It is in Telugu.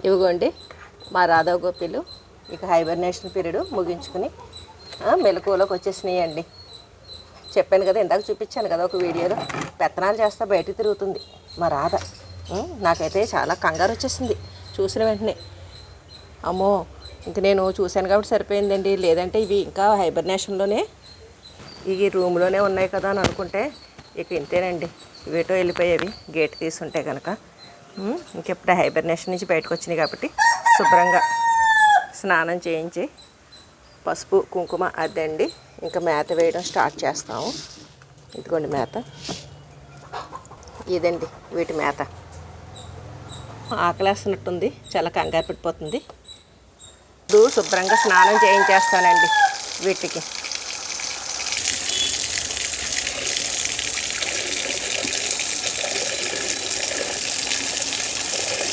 ఇవిగోండి మా రాధా గోపిలు ఇక హైబర్నేషన్ పీరియడ్ ముగించుకుని మెలకువలోకి వచ్చేసినాయండి. చెప్పాను కదా, ఇందాక చూపించాను కదా ఒక వీడియోలో, పెత్తనాలు చేస్తా బయటికి తిరుగుతుంది మా రాధ. నాకైతే చాలా కంగారు వచ్చేసింది చూసిన వెంటనే. అమ్మో, ఇంక నేను చూశాను కాబట్టి సరిపోయిందండి, లేదంటే ఇవి ఇంకా హైబర్నేషన్లోనే ఈ రూమ్లోనే ఉన్నాయి కదా అని అనుకుంటే ఇక ఇంతేనండి, వీటో వెళ్ళిపోయేవి గేట్ తీసుంటే కనుక. ఇంకెప్పుడు హైబర్నేషన్ నుంచి బయటకు వచ్చినాయి కాబట్టి శుభ్రంగా స్నానం చేయించి పసుపు కుంకుమ అద్దండి ఇంకా మేత వేయడం స్టార్ట్ చేస్తాము. ఇదిగోండి మేత, ఇదండి వీటి మేత. ఆకలేస్తున్నట్టుంది, చాలా కంగారు పడిపోతుంది. ఇప్పుడు శుభ్రంగా స్నానం చేయించేస్తానండి వీటికి.